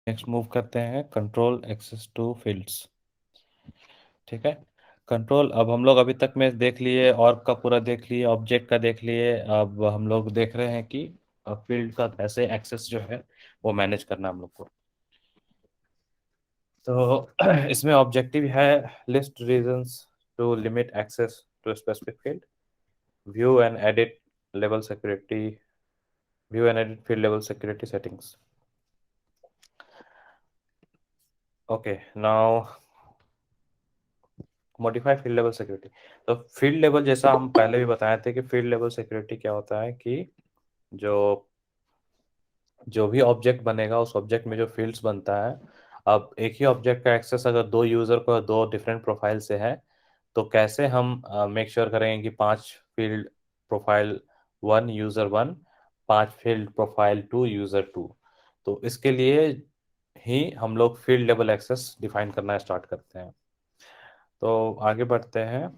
Next move करते हैं control access to fields. ठीक है। कंट्रोल अब हम लोग अभी तक में देख लिए, ऑर्ग का पूरा देख लिए, ऑब्जेक्ट का देख लिए। अब हम लोग देख रहे हैं कि फील्ड का कैसे एक्सेस जो है वो मैनेज करना हम लोग को। तो इसमें ऑब्जेक्टिव है list reasons to limit access to specific field, view and edit level security, view and edit field level security settings. Okay, now modify field level security. तो फील्ड लेवल, जैसा हम पहले भी बताए थे कि फील्ड लेवल सिक्योरिटी क्या होता है कि जो जो भी ऑब्जेक्ट बनेगा उस ऑब्जेक्ट में जो फील्ड्स बनता है, अब एक ही ऑब्जेक्ट का एक्सेस अगर दो यूजर को दो डिफरेंट प्रोफाइल से है, तो कैसे हम मेक श्योर करेंगे कि 5 field profile 1 user 1, 5 field profile 2 user 2। तो इसके लिए ही हम लोग फील्ड लेवल एक्सेस डिफाइन करना स्टार्ट करते हैं। तो आगे बढ़ते हैं।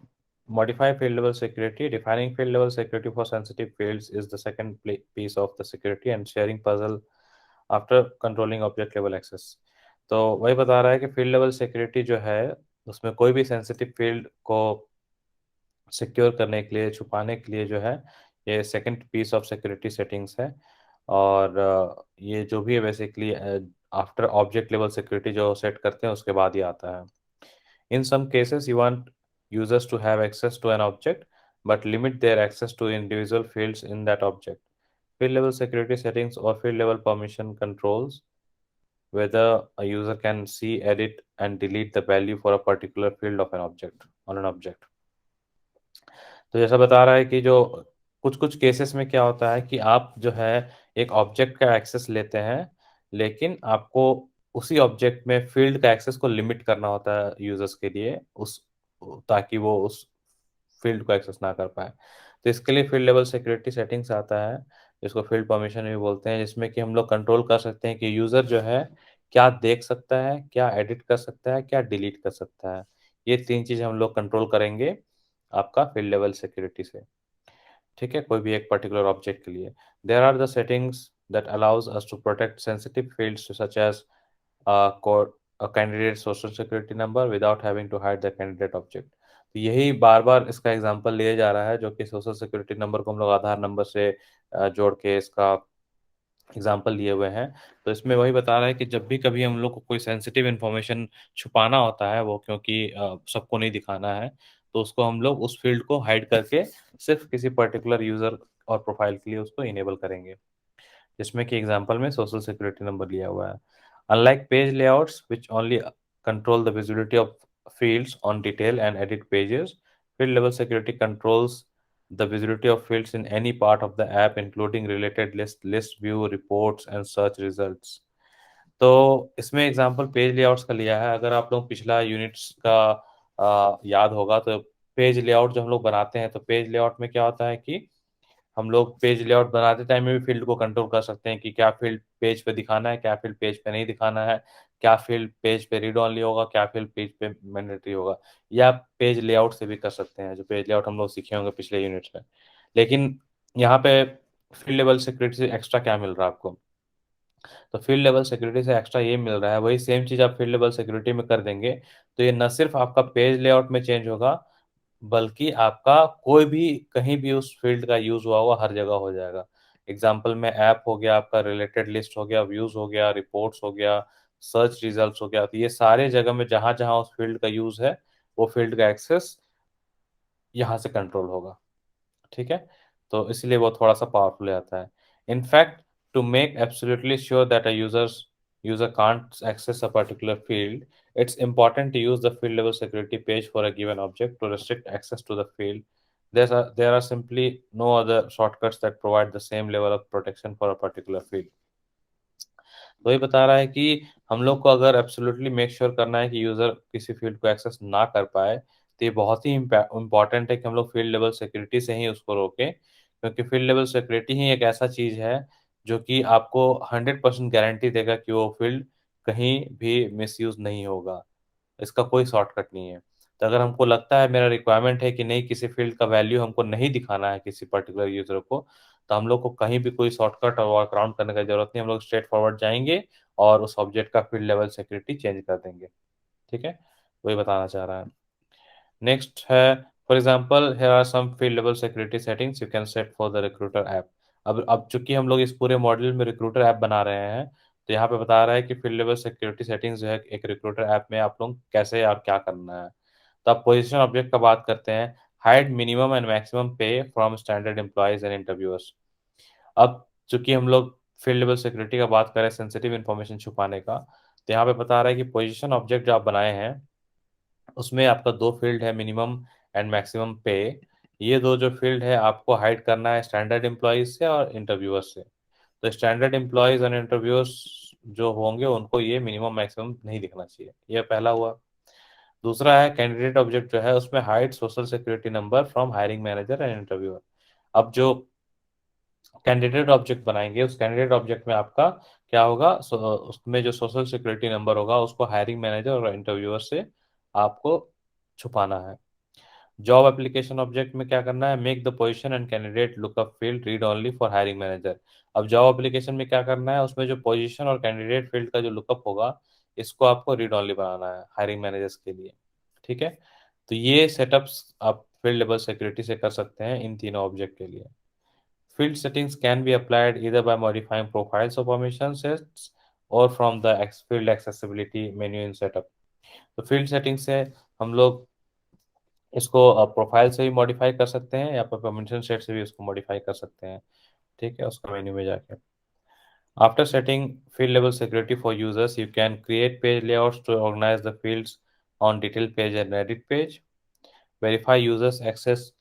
Modify field level security. Defining field level security for sensitive fields is the second piece of the security and sharing puzzle after controlling object level access. तो वही बता रहा है कि फील्ड लेवल सिक्योरिटी जो है उसमें कोई भी सेंसिटिव फील्ड को सिक्योर करने के लिए, छुपाने के लिए जो है, ये second piece of security settings है। और ये जो भी है basically after object level security जो सेट करते हैं उसके बाद ही आता है। In some cases, you want users to have access to an object, but limit their access to individual fields in that object. Field level security settings or field level permission controls whether a user can see, edit, and delete the value for a particular field of an object on an object. तो जैसा बता रहा है कि जो कुछ कुछ cases में क्या होता है कि आप जो है एक ऑब्जेक्ट का एक्सेस लेते हैं, लेकिन आपको उसी ऑब्जेक्ट में फील्ड का एक्सेस को लिमिट करना होता है यूजर्स के लिए, उस ताकि वो उस फील्ड को एक्सेस ना कर पाए। तो इसके लिए फील्ड लेवल सिक्योरिटी सेटिंग्स आता है, जिसको फील्ड परमिशन भी बोलते हैं, जिसमें कि हम लोग कंट्रोल कर सकते हैं कि यूजर जो है क्या देख सकता है, क्या एडिट कर सकता है, क्या डिलीट कर सकता है। ये 3 चीज़ हम लोग कंट्रोल करेंगे आपका फील्ड लेवल सिक्योरिटी से। ठीक है, कोई भी एक पर्टिकुलर ऑब्जेक्ट के लिए। There are the settings that allows us to protect sensitive fields such as candidate social security number without having to hide the candidate object. तो यही बार बार इसका एग्जांपल लिया जा रहा है, जो कि सोशल सिक्योरिटी नंबर को हम लोग आधार नंबर से जोड़ के इसका एग्जाम्पल लिए हुए हैं। तो इसमें वही बता रहा है कि जब भी कभी हम लोग को कोई सेंसिटिव इन्फॉर्मेशन छुपाना होता है, वो क्योंकि सबको नहीं दिखाना है, तो उसको हम लोग उस फील्ड को हाइड करके सिर्फ किसी पर्टिकुलर यूजर और प्रोफाइल के लिए उसको इनेबल करेंगे, जिसमें कि एग्जांपल में सोशल सिक्योरिटी नंबर लिया हुआ है। Unlike page layouts which only control the visibility of fields on detail and edit pages, field level security controls the visibility of fields in any part of the app, including related list view, reports, and search results. तो इसमें example page layouts का लिया है। अगर आप लोग पिछला units का याद होगा, तो पेज लेआउट जो हम लोग बनाते हैं, तो पेज लेआउट में क्या होता है कि हम लोग पेज लेआउट बनाते टाइम में भी फील्ड को कंट्रोल कर सकते हैं कि क्या फील्ड पेज पे दिखाना है, क्या फील्ड पेज पे नहीं दिखाना है, क्या फील्ड पेज पे रीड ओनली होगा, क्या फील्ड पेज पे मैंडेटरी होगा। या पेज लेआउट से भी कर सकते हैं, जो पेज लेआउट हम लोग सीखे होंगे पिछले यूनिट्स में। लेकिन यहाँ पे फील्ड लेवल सिक्योरिटी से एक्स्ट्रा क्या मिल रहा है आपको? तो फील्ड लेवल सिक्योरिटी से एक्स्ट्रा ये मिल रहा है, वही सेम चीज़ आप फील्ड लेवल सिक्योरिटी में कर देंगे, तो ये न सिर्फ आपका पेज लेआउट में चेंज होगा, बल्कि आपका कोई भी कहीं भी उस फील्ड का यूज हुआ हुआ हर जगह हो जाएगा। एग्जाम्पल में ऐप हो गया, आपका रिलेटेड लिस्ट हो गया, व्यूज हो गया, रिपोर्ट्स हो गया, सर्च रिजल्ट्स हो गया, तो ये सारे जगह में जहां जहां उस फील्ड का यूज है, वो फील्ड का एक्सेस यहाँ से कंट्रोल होगा। ठीक है। तो इसलिए वो थोड़ा सा पावरफुल आता है। In fact, to make absolutely sure that a user can't access a particular field, it's important to use the field level security page for a given object to restrict access to the field. There are simply no other shortcuts that provide the same level of protection for a particular field. तो ये बता रहा है कि हम लोग को अगर एब्सोल्युटली मेक श्योर करना है कि यूजर किसी फील्ड को एक्सेस ना कर पाए, तो ये बहुत ही इम्पोर्टेंट है कि हम लोग फील्ड लेवल सिक्योरिटी से ही उसको रोकें, क्योंकि फील्ड लेवल सिक्योरिटी ही एक ऐसा चीज है जो कि आपको 100% गारंटी देगा कि वो फील्ड कहीं भी मिसयूज नहीं होगा। इसका कोई शॉर्टकट नहीं है। तो अगर हमको लगता है, मेरा रिक्वायरमेंट है कि नहीं, किसी फील्ड का वैल्यू हमको नहीं दिखाना है किसी पर्टिकुलर यूजर को, तो हम लोग को कहीं भी कोई शॉर्टकट और वर्कअराउंड करने की जरूरत नहीं, हम लोग स्ट्रेट फॉरवर्ड जाएंगे और उस ऑब्जेक्ट का फील्ड लेवल सिक्योरिटी चेंज कर देंगे। ठीक है, वही बताना चाह रहा है। नेक्स्ट है, for example here are some field level security settings you can set for the recruiter app. अब चूंकि हम लोग इस पूरे मॉड्यूल में रिक्रूटर ऐप बना रहे हैं, तो यहाँ पे बता रहा है कि फील्ड लेवल सिक्योरिटी सेटिंग्स जो है एक रिक्रूटर ऐप में आप लोग कैसे और क्या करना है। तो अब पोजीशन ऑब्जेक्ट का बात करते हैं। हाइड मिनिमम एंड मैक्सिमम पे from standard employees and interviewers. अब चूंकि हम लोग फील्ड लेवल सिक्योरिटी का बात करें, सेंसिटिव इन्फॉर्मेशन छुपाने का, तो यहाँ पे बता रहा है कि पोजीशन ऑब्जेक्ट जो आप बनाए हैं उसमें आपका दो फील्ड है, मिनिमम एंड मैक्सिमम पे। ये दो जो फील्ड है आपको हाइड करना है स्टैंडर्ड एम्प्लॉयज से और इंटरव्यूअर्स से। तो स्टैंडर्ड एम्प्लॉयज और इंटरव्यूअर्स जो होंगे उनको ये मिनिमम मैक्सिमम नहीं दिखना चाहिए, ये पहला हुआ। दूसरा है कैंडिडेट ऑब्जेक्ट जो है उसमें hide social security number from hiring manager and interviewer. अब जो कैंडिडेट ऑब्जेक्ट बनाएंगे उस कैंडिडेट ऑब्जेक्ट में आपका क्या होगा, उसमें जो सोशल सिक्योरिटी नंबर होगा उसको हायरिंग मैनेजर और इंटरव्यूअर से आपको छुपाना है। जॉब एप्लीकेशन ऑब्जेक्ट में क्या करना है, make the position and candidate lookup field read only for hiring manager. अब जॉब एप्लीकेशन में क्या करना है, उसमें जो पोजीशन और कैंडिडेट फील्ड का जो लुकअप होगा इसको आपको रीड ओनली बनाना है हायरिंग मैनेजर्स के लिए। ठीक है, तो ये सेटअप्स आप फील्ड लेवल सिक्योरिटी से कर सकते हैं इन तीनों ऑब्जेक्ट के लिए। Field settings can be applied either by modifying profiles of permission sets or from the field accessibility menu in setup। तो फील्ड सेटिंग से हम लोग इसको प्रोफाइल से भी मॉडिफाई कर सकते हैं या फिर परमिशन सेट से भी उसको मॉडिफाई कर सकते हैं। ठीक है, उसका मेन्यू में जाके after setting field level security for users you can create page layouts to organize the fields on detail page and edit page, verify users access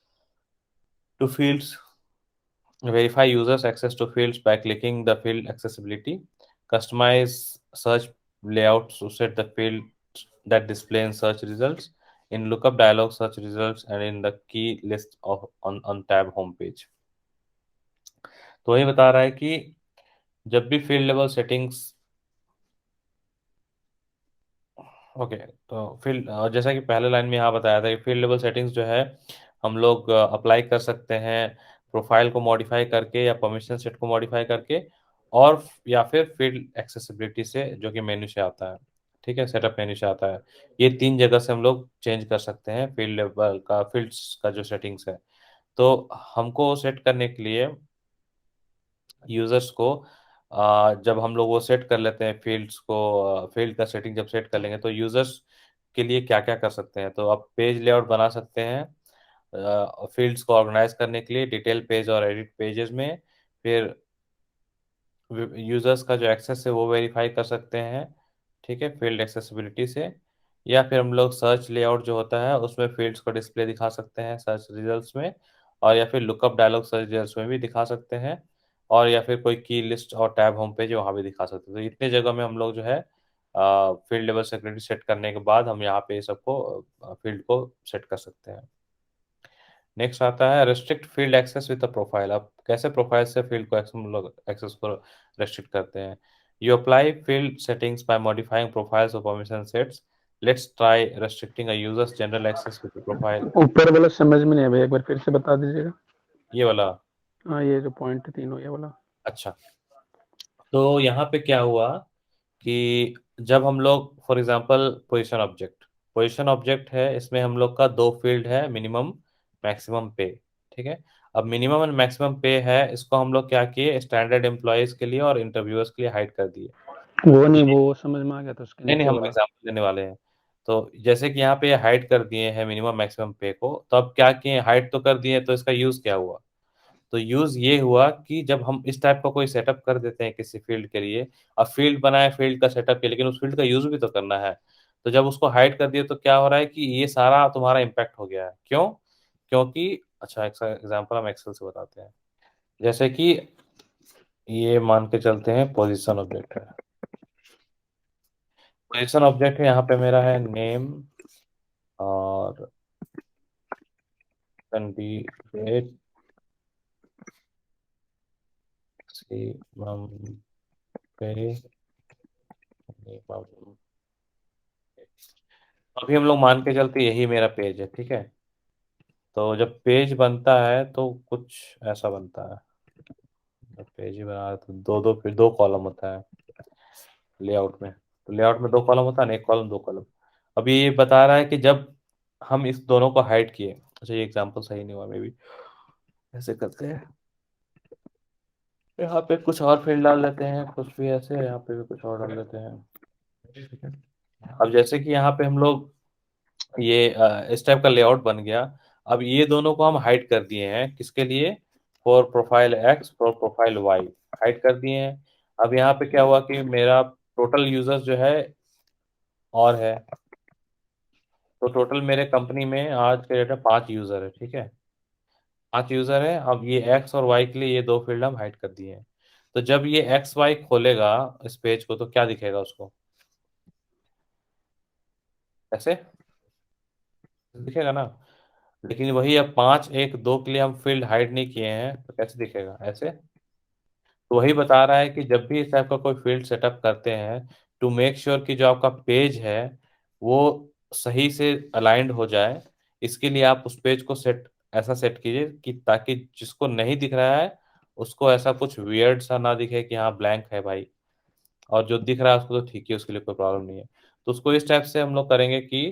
to fields verify users access to fields by clicking the field accessibility, customize search layouts to set the field that display in search results, in lookup dialog search results and in the key list of on tab home page। तो ये बता रहा है कि जब भी field level settings, okay, तो field जैसा कि पहले लाइन में यहाँ बताया था कि फील्ड लेवल सेटिंग्स जो है हम लोग अप्लाई कर सकते हैं प्रोफाइल को मॉडिफाई करके या परमिशन सेट को मॉडिफाई करके, और या फिर फील्ड एक्सेसिबिलिटी से जो कि मेन्यू से आता है। ठीक है, सेटअप मेन्यू से आता है। ये तीन जगह से हम लोग चेंज कर सकते हैं फील्ड लेवल का, फील्ड्स का जो सेटिंग्स है। तो हमको सेट करने के लिए यूजर्स को जब हम लोग वो सेट कर लेते हैं फील्ड्स को, फील्ड का सेटिंग जब सेट कर लेंगे तो यूजर्स के लिए क्या क्या कर सकते हैं, तो आप पेज लेआउट बना सकते हैं फील्ड्स को ऑर्गेनाइज करने के लिए डिटेल पेज और एडिट पेजेस में। फिर यूजर्स का जो एक्सेस है वो वेरीफाई कर सकते हैं। ठीक है, फील्ड एक्सेसिबिलिटी से। या फिर हम लोग सर्च लेआउट जो होता है उसमें फील्ड्स को डिस्प्ले दिखा सकते हैं सर्च रिजल्ट्स में, और या फिर लुकअप डायलॉग सर्च रिजल्ट्स में भी दिखा सकते हैं, और या फिर कोई की लिस्ट और टैब होम पेज है वहाँ भी दिखा सकते हैं। तो इतने जगह में हम लोग जो है फील्ड लेवल सिक्योरिटी सेट करने के बाद हम यहाँ पे सबको फील्ड को सेट कर सकते हैं। नेक्स्ट आता है restrict field access with the profile. अब कैसे प्रोफाइल से फील्ड को हम लोग एक्सेस को रेस्ट्रिक्ट करते हैं। You apply field settings by modifying profiles और permission sets. Let's try restricting a user's general access with the profile. ऊपर वाला समझ में नहीं है भैया, एक बार फिर से बता दीजिएगा। ये वाला, हाँ, ये जो पॉइंट तीनों ये वाला। अच्छा। तो यहाँ पे क्या हुआ कि जब हम लोग फॉर एग्जांपल पोजीशन ऑब्जेक्ट है, इसमें हम लोग का दो फील्ड है, मिनिमम मैक्सिमम पे। ठीक है, अब मिनिमम एंड मैक्सिमम पे है, इसको हम लोग क्या किए स्टैंडर्ड एम्प्लॉयज के लिए और इंटरव्यूअर्स के लिए हाइड कर दिए। वो नहीं, ये वो समझ में आ गया था उसके नहीं नहीं, नीचे हम वाला। एग्जाम्पल देने वाले हैं। तो जैसे कि यहाँ पे हाइड कर दिए हैं मिनिमम मैक्सिमम पे को, तो अब क्या किए, हाइड तो कर दिए, तो इसका यूज क्या हुआ। तो यूज ये हुआ कि जब हम इस टाइप का कोई सेटअप कर देते हैं किसी फील्ड के लिए, अब फील्ड बनाए फील्ड का सेटअप के, लेकिन उस फील्ड का यूज भी तो करना है। तो जब उसको हाइड कर दिए तो क्या हो रहा है कि ये सारा तुम्हारा इम्पैक्ट हो गया है। क्यों? क्योंकि अच्छा, एक एग्जांपल हम एक्सेल से बताते हैं। जैसे कि ये मान के चलते हैं पोजीशन ऑब्जेक्ट है, पोजीशन ऑब्जेक्ट है, यहाँ पे मेरा है नेम और कैंडिडेट मैक्सिमम पे, minimum पे। अभी हम लोग मान के चलते यही मेरा पेज है। ठीक है, तो जब पेज बनता है तो कुछ ऐसा बनता है। जब पेज ही बना रहे तो दो दो फिर दो कॉलम होता है। लेआउट में। तो लेआउट में दो कॉलम होता है ना, एक कॉलम दो कॉलम। अब ये बता रहा है कि जब हम इस दोनों को हाइड किए, अच्छा ये एग्जांपल सही नहीं हुआ, मे भी ऐसे करते हैं, यहाँ पे कुछ और फील्ड डाल लेते हैं, कुछ भी ऐसे, यहाँ पे भी कुछ और डाल देते हैं। ठीक है। अब जैसे कि यहाँ पे हम लोग ये इस टाइप का लेआउट बन गया। अब ये दोनों को हम हाइड कर दिए हैं, किसके लिए? For profile X, for profile Y, hide कर दिए हैं। अब यहाँ पे क्या हुआ कि मेरा टोटल यूजर्स जो है और है, तो टोटल मेरे कंपनी में आज के डेट में 5 यूजर है, ठीक है, 5 यूजर है। अब ये एक्स और वाई के लिए ये दो फील्ड हम हाइड कर दिए हैं। तो जब ये एक्स वाई खोलेगा इस पेज को, तो क्या दिखेगा उसको? ऐसे दिखेगा ना। लेकिन वही अब 5 1 2 के लिए हम फील्ड हाइड नहीं किए हैं, तो कैसे दिखेगा? ऐसे। तो वही बता रहा है कि जब भी इस टाइप का कोई फील्ड सेटअप करते हैं, टू मेक श्योर कि जो आपका पेज है वो सही से अलाइंड हो जाए, इसके लिए आप उस पेज को सेट ऐसा सेट कीजिए कि ताकि जिसको नहीं दिख रहा है उसको ऐसा कुछ वियर्ड सा ना दिखे कि हाँ ब्लैंक है भाई, और जो दिख रहा है उसको तो ठीक है, उसके लिए कोई प्रॉब्लम नहीं है। तो उसको इस टाइप से हम लोग करेंगे कि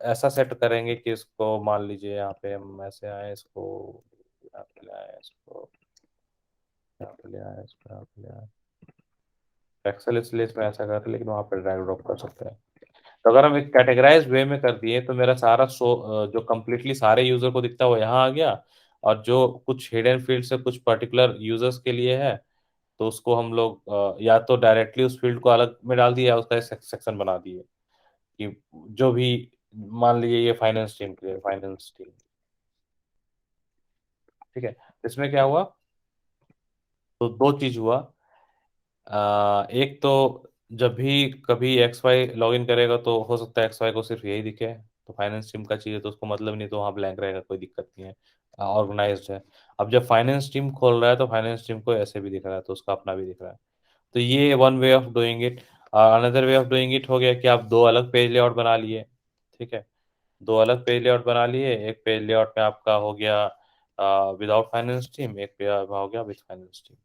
ऐसा सेट करेंगे कि इसको मान लीजिए यहाँ पे हम ऐसे आए, इसको यहाँ पे ले आए, इसको यहाँ पे ले आए, इसको यहाँ पे ले आए। एक्सेल इसलिए इसमें ऐसा कर रहे हैं, लेकिन वहाँ पे ड्रैग ड्रॉप कर सकते हैं। तो अगर हम एक कैटेगराइज वे में कर दिए, तो मेरा सारा जो कम्प्लीटली सारे यूजर को दिखता है वो यहाँ आ गया, और जो कुछ हिडन फील्ड से कुछ पर्टिकुलर यूजर्स के लिए है, तो उसको हम लोग या तो डायरेक्टली उस फील्ड को अलग में डाल दिया, या उसका एक सेक्शन बना दिए कि जो भी, मान लीजिए ये फाइनेंस टीम के लिए, फाइनेंस टीम, ठीक है। इसमें क्या हुआ? तो दो चीज हुआ। एक तो जब भी कभी एक्स वाई लॉग इन करेगा, तो हो सकता है एक्स वाई को सिर्फ यही दिखे, तो फाइनेंस टीम का चाहिए तो उसको मतलब नहीं, तो वहाँ ब्लैंक रहेगा, कोई दिक्कत नहीं है, ऑर्गेनाइज्ड है। अब जब फाइनेंस टीम खोल रहा है तो फाइनेंस टीम को ऐसे भी दिख रहा है, तो उसका अपना भी दिख रहा है। तो ये one way of doing it. Another way of doing it हो गया कि आप दो अलग पेज लेआउट बना लिए, ठीक है, दो अलग पेज लेआउट बना लिए। एक पेज लेआउट में आपका हो गया विदाउट फाइनेंस टीम, एक पे हो गया विद फाइनेंस टीम।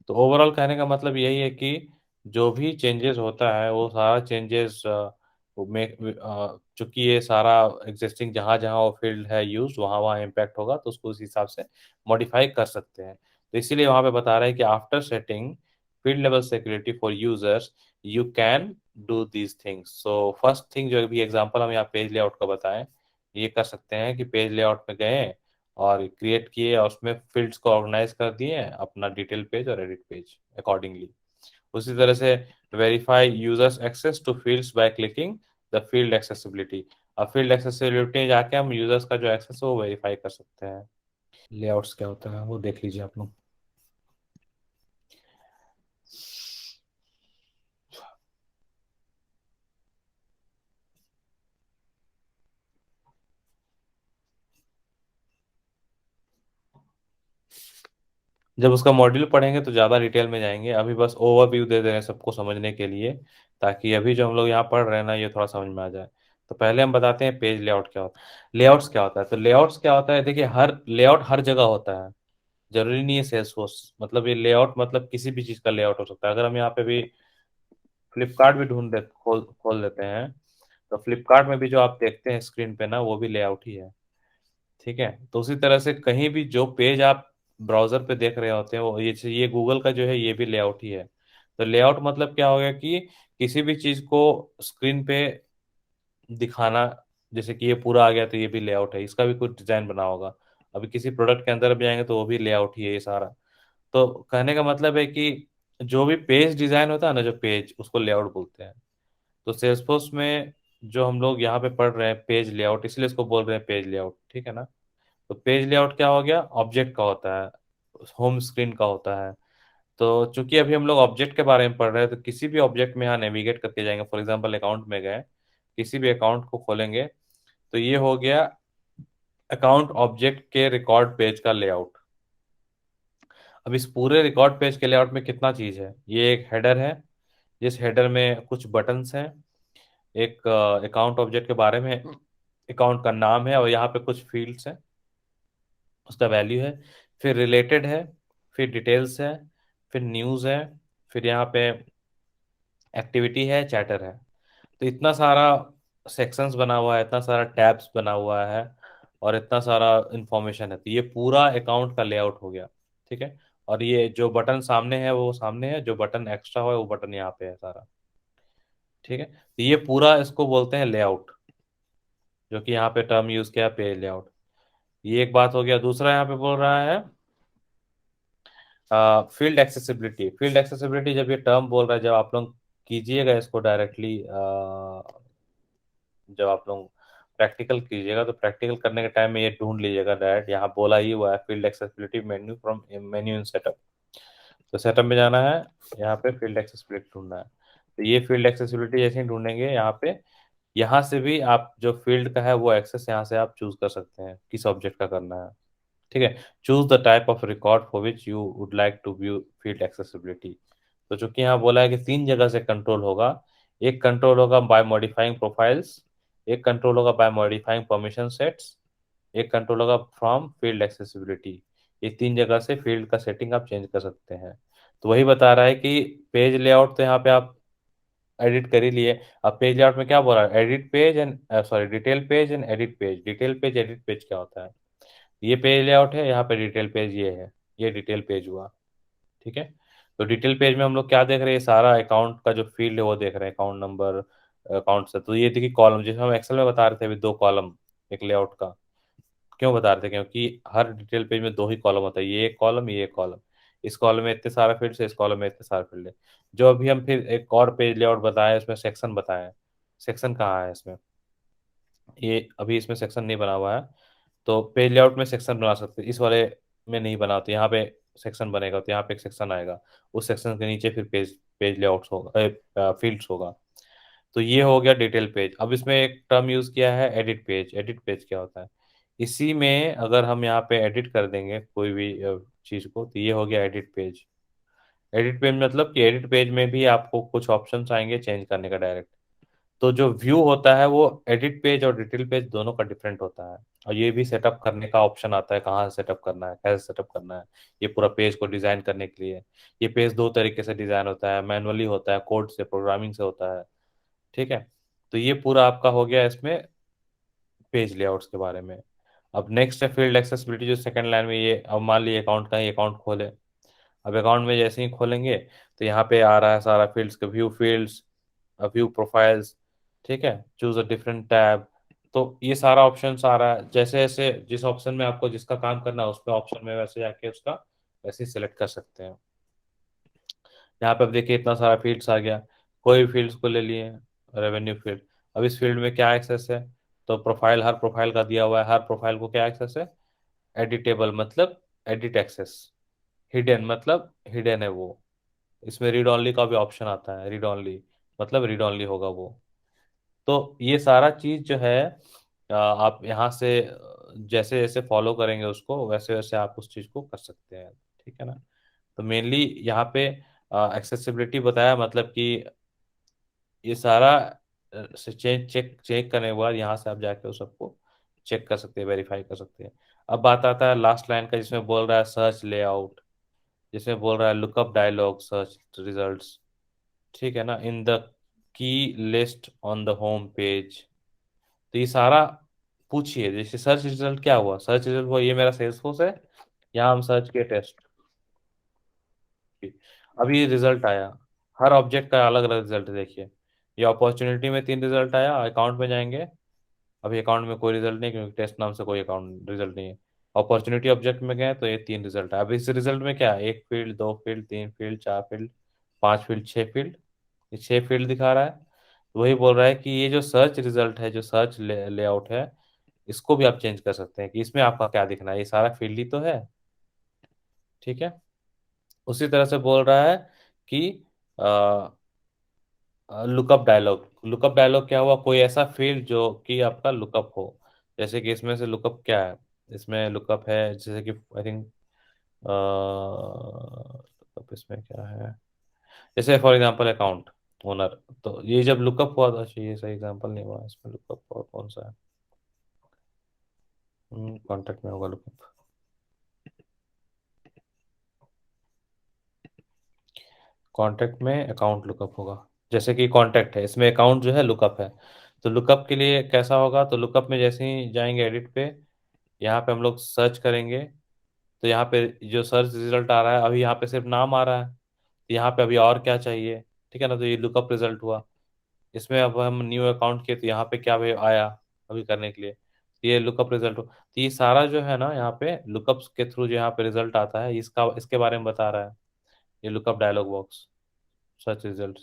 तो ओवरऑल कहने का मतलब यही है कि जो भी चेंजेस होता है वो सारा चेंजेस में, चूंकि ये सारा एग्जिस्टिंग जहाँ जहाँ वो फील्ड है यूज, वहाँ वहाँ इम्पैक्ट होगा, तो उसको उस हिसाब से मॉडिफाई कर सकते हैं। तो इसीलिए वहाँ पे बता रहे हैं कि after setting field level security for users you can do these things. So first thing जो भी एग्जांपल हम यहाँ पेज लेआउट का बताएं, ये कर सकते हैं कि पेज लेआउट में गए और क्रिएट किए, और उसमें फील्ड्स को ऑर्गेनाइज कर दिए, अपना डिटेल पेज और एडिट पेज अकॉर्डिंगली। उसी तरह से verify users access to fields by clicking the field accessibility. अब फील्ड एक्सेसिबिलिटी में जाके हम यूजर्स का जो एक्सेस है वो वेरीफाई कर सकते हैं। लेआउट्स क्या होता है वो देख लीजिए आप लोग। जब उसका मॉड्यूल पढ़ेंगे तो ज़्यादा डिटेल में जाएंगे, अभी बस ओवरव्यू दे दे रहे हैं सबको समझने के लिए, ताकि अभी जो हम लोग यहाँ पढ़ रहे हैं ना ये थोड़ा समझ में आ जाए। तो पहले हम बताते हैं पेज लेआउट क्या होता है। लेआउट्स क्या होता है? तो लेआउट्स क्या होता है, देखिए हर लेआउट हर जगह होता है, जरूरी नहीं है सेल्सफोर्स, मतलब ये लेआउट मतलब किसी भी चीज़ का लेआउट हो सकता है। अगर हम यहाँ पे भी फ्लिपकार्ट भी ढूंढ दे खोल खोल देते हैं, तो फ्लिपकार्ट में भी जो आप देखते हैं स्क्रीन पे ना, वो भी लेआउट ही है, ठीक है। तो उसी तरह से कहीं भी जो पेज आप ब्राउजर पे देख रहे होते हैं, वो ये गूगल का जो है ये भी लेआउट ही है। तो लेआउट मतलब क्या हो गया कि किसी भी चीज को स्क्रीन पे दिखाना, जैसे कि ये पूरा आ गया तो ये भी लेआउट है, इसका भी कुछ डिजाइन बना होगा। अभी किसी प्रोडक्ट के अंदर भी जाएंगे तो वो भी लेआउट ही है ये सारा। तो कहने का मतलब है कि जो भी पेज डिजाइन होता है ना, जो पेज, उसको लेआउट बोलते हैं। तो सेल्सफोर्स में जो हम लोग यहाँ पे पढ़ रहे हैं पेज लेआउट, इसलिए इसको बोल रहे हैं पेज लेआउट, ठीक है ना। तो पेज लेआउट क्या हो गया? ऑब्जेक्ट का होता है, होम स्क्रीन का होता है। तो चूंकि अभी हम लोग ऑब्जेक्ट के बारे में पढ़ रहे हैं, तो किसी भी ऑब्जेक्ट में यहाँ नेविगेट करके जाएंगे, फॉर एग्जांपल अकाउंट में गए, किसी भी अकाउंट को खोलेंगे, तो ये हो गया अकाउंट ऑब्जेक्ट के रिकॉर्ड पेज का लेआउट। अब इस पूरे रिकॉर्ड पेज के लेआउट में कितना चीज है? ये एक हेडर है, जिस हेडर में कुछ बटन्स हैं, एक अकाउंट ऑब्जेक्ट के बारे में, अकाउंट का नाम है, और यहाँ पे कुछ फील्ड्स हैं, उसका वैल्यू है, फिर रिलेटेड है, फिर डिटेल्स है, फिर न्यूज़ है, फिर यहाँ पे एक्टिविटी है, चैटर है। तो इतना सारा सेक्शंस बना हुआ है, इतना सारा टैब्स बना हुआ है, और इतना सारा इंफॉर्मेशन है, तो ये पूरा अकाउंट का लेआउट हो गया। ठीक है। और ये जो बटन सामने है वो सामने है, जो बटन एक्स्ट्रा है वो बटन यहाँ पे है सारा। ठीक है, तो ये पूरा इसको बोलते हैं लेआउट, जो कि यहाँ पे टर्म यूज किया पेज लेआउट। ये एक बात हो गया। दूसरा यहाँ पे बोल रहा है फील्ड एक्सेसिबिलिटी। फील्ड एक्सेसिबिलिटी जब ये टर्म बोल रहा है, जब आप लोग कीजिएगा इसको डायरेक्टली, जब आप लोग प्रैक्टिकल कीजिएगा, तो प्रैक्टिकल करने के टाइम में ये ढूंढ लीजिएगा डायरेक्ट, यहाँ बोला ही हुआ है field accessibility menu from menu in setup. तो सेटअप में जाना है, यहाँ पे फील्ड एक्सेसिबिलिटी ढूंढना है। तो ये फील्ड एक्सेसिबिलिटी जैसे ही ढूंढेंगे यहाँ पे, यहाँ से भी आप जो फील्ड का है वो एक्सेस यहाँ से आप चूज कर सकते हैं किस ऑब्जेक्ट का करना है। ठीक है। Choose the type of record for which you would like to view field accessibility. तो चूंकि यहाँ बोला है कि तीन जगह से कंट्रोल होगा। एक कंट्रोल होगा बाय मॉडिफाइंग प्रोफाइल्स, एक कंट्रोल होगा बाय मॉडिफाइंग परमिशन सेट्स, एक कंट्रोल होगा फ्रॉम फील्ड एक्सेसिबिलिटी। ये तीन जगह से फील्ड का सेटिंग आप चेंज कर सकते हैं। तो वही बता रहा है कि पेज लेआउट तो यहाँ पे आप एडिट कर ही लिए। अब पेज लेआउट में क्या बोल रहा है, edit page and sorry detail page and edit page. Detail page edit page क्या होता है, ये पेज लेआउट है, यहाँ पे डिटेल पेज ये है, ये डिटेल पेज हुआ। ठीक है। तो डिटेल पेज में हम लोग क्या देख रहे हैं, सारा अकाउंट का जो फील्ड है वो देख रहे हैं, अकाउंट नंबर, अकाउंट से। तो ये देखिए कॉलम, जैसे हम एक्सेल में बता रहे थे अभी, दो कॉलम एक लेआउट का। क्यों बता रहे थे, क्योंकि हर डिटेल पेज में दो ही कॉलम होता है, ये एक कॉलम, ये एक कॉलम। इस कॉलम में इतने सारा फील्ड है, इस कॉलम में इतने सारे फील्ड है। जो अभी हम फिर एक और पेज लेआउट बताए, उसमें सेक्शन बताए। सेक्शन कहाँ है इसमें, ये अभी इसमें सेक्शन नहीं बना हुआ है। तो पेज लेआउट में सेक्शन बना सकते हैं, इस वाले में नहीं बना, तो यहाँ पे सेक्शन बनेगा, तो यहाँ पे एक सेक्शन आएगा। उस सेक्शन के नीचे फिर पेज पेज लेआउट होगा, फील्ड्स होगा। तो ये हो गया डिटेल पेज। अब इसमें एक टर्म यूज किया है एडिट पेज। एडिट पेज क्या होता है, इसी में अगर हम यहाँ पे एडिट कर देंगे कोई भी चीज को, तो ये हो गया एडिट पेज। एडिट पेज मतलब कि एडिट पेज में भी आपको कुछ ऑप्शंस आएंगे चेंज करने का डायरेक्ट। तो जो व्यू होता है वो एडिट पेज और डिटेल पेज दोनों का डिफरेंट होता है। और ये भी सेटअप करने का ऑप्शन आता है, कहाँ से सेटअप करना है, कैसे सेटअप करना है। ये पूरा पेज को डिजाइन करने के लिए, ये पेज दो तरीके से डिजाइन होता है, मैनुअली होता है, कोड से, प्रोग्रामिंग से होता है। ठीक है। तो ये पूरा आपका हो गया इसमें पेज लेआउट्स के बारे में। अब नेक्स्ट है फील्ड एक्सेसिबिलिटी, जो सेकंड लाइन में, ये अब मान लीजिए अकाउंट का ही अकाउंट खोले। अब अकाउंट में जैसे ही खोलेंगे, तो यहाँ पे आ रहा है सारा फील्ड्स का व्यू फील्ड्स, व्यू प्रोफाइल्स। ठीक है, चूज अ डिफरेंट टैब। तो ये सारा ऑप्शन आ रहा है, जैसे जैसे जिस ऑप्शन में आपको जिसका काम करना है उस पे ऑप्शन में वैसे जाके उसका वैसे ही सिलेक्ट कर सकते हैं। यहाँ पे अब देखिए इतना सारा फील्ड्स आ गया। कोई भी फील्ड्स को ले लिए, रेवेन्यू फील्ड। अब इस फील्ड में क्या एक्सेस है, तो प्रोफाइल, हर प्रोफाइल का दिया हुआ है, हर प्रोफाइल को क्या एक्सेस है, एडिटेबल मतलब एडिट एक्सेस, हिडन मतलब हिडन है वो। इसमें रीड ऑनली का भी ऑप्शन आता है, रीड ऑनली मतलब रीड ऑनली होगा वो। तो ये सारा चीज जो है, आप यहाँ से जैसे जैसे फॉलो करेंगे उसको, वैसे वैसे आप उस चीज को कर सकते हैं। ठीक है ना। तो मेनली यहाँ पे एक्सेसिबिलिटी बताया, मतलब कि ये सारा से चेक चेक चेक करने के बाद यहाँ से आप जाके उस सबको चेक कर सकते हैं, वेरीफाई कर सकते हैं। अब बात आता है लास्ट लाइन का, जिसमें बोल रहा है सर्च लेआउट, जिसमें बोल रहा है लुकअप डायलॉग सर्च रिजल्ट्स। ठीक है ना, in the key list on the home page. तो ये सारा पूछिए, जैसे सर्च रिजल्ट क्या हुआ, सर्च रिजल्ट हुआ ये मेरा सेल्सफोर्स है, यहाँ हम सर्च किए टेस्ट, अभी रिजल्ट आया। हर ऑब्जेक्ट का अलग अलग रिजल्ट देखिए। ये अपॉर्चुनिटी में तीन रिजल्ट आया, अकाउंट में जाएंगे, अभी अकाउंट में कोई रिजल्ट नहीं, क्योंकि टेस्ट नाम से कोई अकाउंट रिजल्ट नहीं है। अपॉर्चुनिटी ऑब्जेक्ट में गए तो ये तीन रिजल्ट है। अब इस रिजल्ट में क्या है, एक फील्ड, दो फील्ड, तीन फील्ड, चार फील्ड, पांच फील्ड, छह फील्ड, ये छह फील्ड दिखा रहा है। तो वही बोल रहा है कि ये जो सर्च रिजल्ट है, जो सर्च लेआउट है, इसको भी आप चेंज कर सकते हैं कि इसमें आपका क्या दिखना है, ये सारा फील्ड ही तो है। ठीक है। उसी तरह से बोल रहा है कि लुकअप डायलॉग। लुकअप डायलॉग क्या हुआ, कोई ऐसा फील्ड जो कि आपका लुकअप हो। जैसे कि इसमें से लुकअप क्या है, इसमें लुकअप है जैसे कि आई थिंक लुकअप इसमें क्या है, जैसे फॉर एग्जांपल अकाउंट ओनर। तो ये जब लुकअप हुआ था, अच्छा ये सही एग्जांपल नहीं हुआ इसमें, लुकअप और कौन सा है, कॉन्टेक्ट में होगा लुकअप। कॉन्टेक्ट में अकाउंट लुकअप होगा, जैसे कि कॉन्टैक्ट है, इसमें अकाउंट जो है लुकअप है। तो लुकअप के लिए कैसा होगा, तो लुकअप में जैसे ही जाएंगे एडिट पे, यहाँ पे हम लोग सर्च करेंगे। तो यहाँ पे जो सर्च रिजल्ट आ रहा है, अभी यहाँ पे सिर्फ नाम आ रहा है। तो यहाँ पे अभी और क्या चाहिए, ठीक है ना, तो ये लुकअप रिजल्ट हुआ। इसमें अब हम न्यू अकाउंट किए तो यहाँ पे क्या आया अभी करने के लिए, तो ये लुकअप रिजल्ट हो। तो ये सारा जो है ना यहाँ पे लुकअप्स के थ्रू जो यहाँ पे रिजल्ट आता है, इसका इसके बारे में बता रहा है ये lookup dialog box. Search result,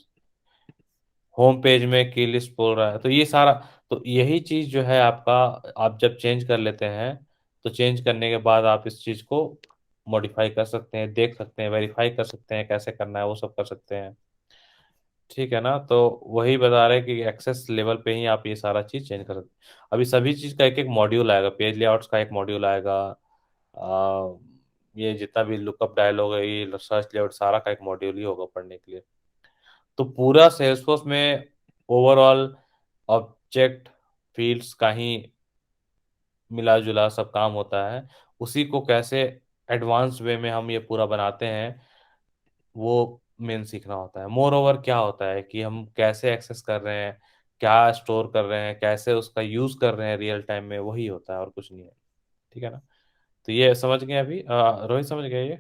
home page में की लिस्ट बोल रहा है, तो ये सारा, तो यही चीज जो है आपका, आप जब चेंज कर लेते हैं तो चेंज करने के बाद आप इस चीज को मॉडिफाई कर सकते हैं, देख सकते हैं, वेरीफाई कर सकते हैं कैसे करना है, वो सब कर सकते हैं। ठीक है ना, तो वही बता रहे हैं कि एक्सेस लेवल पे ही आप ये सारा चीज चेंज कर सकते हैं। अभी सभी चीज का एक एक मॉड्यूल आएगा, पेज लेआउट्स का एक मॉड्यूल आएगा, आ, ये जितना भी लुकअप डायलॉग है, ये सर्च लेआउट, सारा का एक मॉड्यूल ही होगा पढ़ने के लिए। तो पूरा सेल्सफोर्स में ओवरऑल ऑब्जेक्ट फील्ड्स का ही मिला जुला सब काम होता है। उसी को कैसे एडवांस वे में हम ये पूरा बनाते हैं, वो मेन सीखना होता है। मोर ओवर क्या होता है कि हम कैसे एक्सेस कर रहे हैं, क्या स्टोर कर रहे हैं, कैसे उसका यूज कर रहे हैं रियल टाइम में, वही होता है और कुछ नहीं है। ठीक है ना, तो ये समझ गए अभी, रोहित समझ गए ये।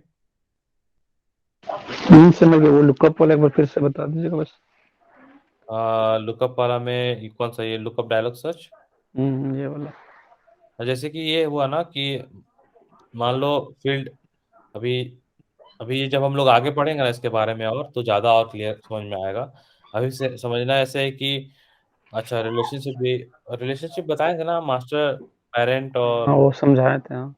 समझ गए। वो लुकअप वाला एक बार फिर से बता दीजिएगा बस। लुकअप वाला में कौन सा, ये लुकअप डायलॉग सर्च। ये वाला। जैसे कि ये हुआ ना कि मान लो फील्ड, अभी अभी ये जब हम लोग आगे पढ़ेंगे ना इसके बारे में, और तो ज़्यादा और क्लियर समझ में आएगा। अभी से समझना ऐसे है कि अच्छा, रिलेशनशिप भी, रिलेशनशिप बताएंगे ना, मास्टर पेरेंट हाँ, और। वो समझाए थे, हाँ।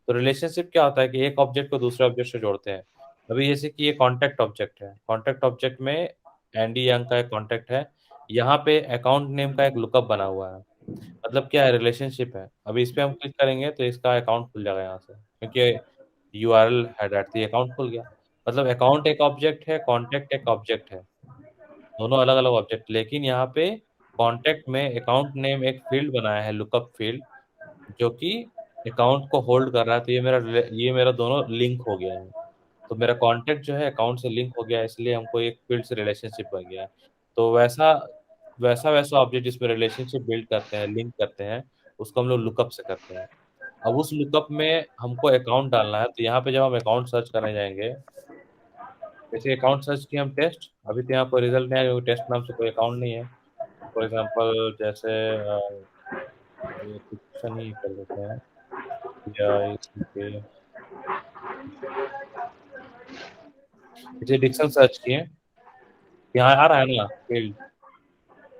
तो रिलेशनशिप क्या होता है कि एक ऑब्जेक्ट को दूसरे ऑब्जेक्ट से जोड़ते हैं। अभी जैसे कि ये कॉन्टैक्ट ऑब्जेक्ट है, कॉन्टैक्ट ऑब्जेक्ट में एंडी यंग का एक कॉन्टैक्ट है, यहाँ पे अकाउंट नेम का एक लुकअप बना हुआ है। मतलब क्या है, रिलेशनशिप है। अभी इस पे हम क्लिक करेंगे तो इसका अकाउंट खुल जाएगा यहाँ से, क्योंकि यूआरएल है डाट, तो ये अकाउंट खुल गया। मतलब अकाउंट एक ऑब्जेक्ट है, कॉन्टैक्ट एक ऑब्जेक्ट है, दोनों अलग अलग ऑब्जेक्ट, लेकिन यहाँ पे कॉन्टैक्ट में अकाउंट नेम एक फील्ड बनाया है, लुकअप फील्ड, जो कि अकाउंट को होल्ड कर रहा है। तो ये मेरा दोनों लिंक हो गया है। तो मेरा कॉन्टैक्ट जो है अकाउंट से लिंक हो गया है, इसलिए हमको एक फील्ड से रिलेशनशिप बन गया है। तो वैसा वैसा वैसा ऑब्जेक्ट जिसमें रिलेशनशिप बिल्ड करते हैं, लिंक करते हैं, उसको हम लोग लुकअप से करते हैं। अब उस लुकअप में हमको अकाउंट डालना है, तो यहाँ पे जब हम अकाउंट सर्च करने जाएंगे, जैसे अकाउंट सर्च किया हम टेस्ट, अभी तो यहाँ कोई रिजल्ट नहीं आया क्योंकि टेस्ट नाम से कोई अकाउंट नहीं है। फॉर एग्जांपल जैसे ये डिक्शन ही कर देते हैं, या इसी पे जैसे डिक्शन सर्च किए, यहाँ आ रहा है ना फील्ड,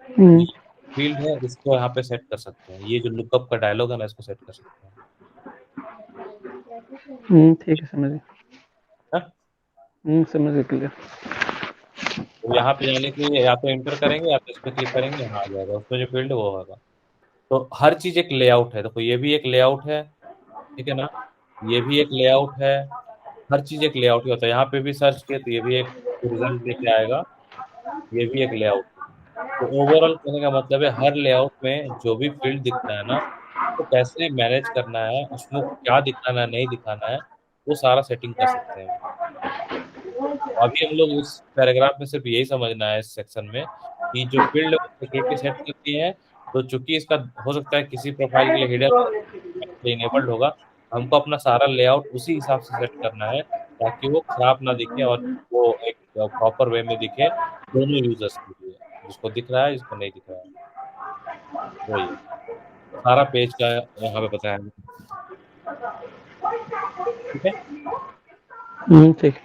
हम्म। फील्ड है, इसको यहाँ पे सेट कर सकते हैं। ये जो लुकअप का डायलॉग है ना, इसको सेट कर सकते हैं। ठीक है, समझ गए। हाँ? समझ गए, क्लियर। तो यहाँ पे जाने के लिए या तो एंटर करेंगे या तो इस पे क्लिक करेंगे, यहाँ आ जाएगा, उसमें जो फील्ड है वो होगा। तो हर चीज एक लेआउट है, देखो ये भी एक लेआउट है, ठीक है ना, ये भी एक लेआउट है। हर चीज एक लेआउट ही होता है। यहाँ पे भी सर्च किया तो ये भी एक रिजल्ट लेके आएगा, ये भी एक लेआउट है। तो ओवरऑल कहने का मतलब है हर लेआउट में जो भी फील्ड दिखता है ना, उसको कैसे मैनेज करना है, उसमें क्या दिखाना है नहीं दिखाना है, वो सारा सेटिंग कर सकते हैं। तो अभी हम लोग इस पैराग्राफ में सिर्फ यही समझना है इस सेक्शन में कि जो फील्ड है वो सिक्योरिटी सेट करती है। तो चूंकि इसका हो सकता है किसी प्रोफाइल के लिए हिडन इनेबल्ड होगा, हमको अपना सारा लेआउट उसी हिसाब से सेट करना है ताकि वो खराब ना दिखे और वो एक प्रॉपर वे में दिखे दोनों यूजर्स के लिए, जिसको दिख रहा है जिसको नहीं दिख रहा है। वही है, सारा पेज का यहाँ पे बताया है। ठीक है। ठीक।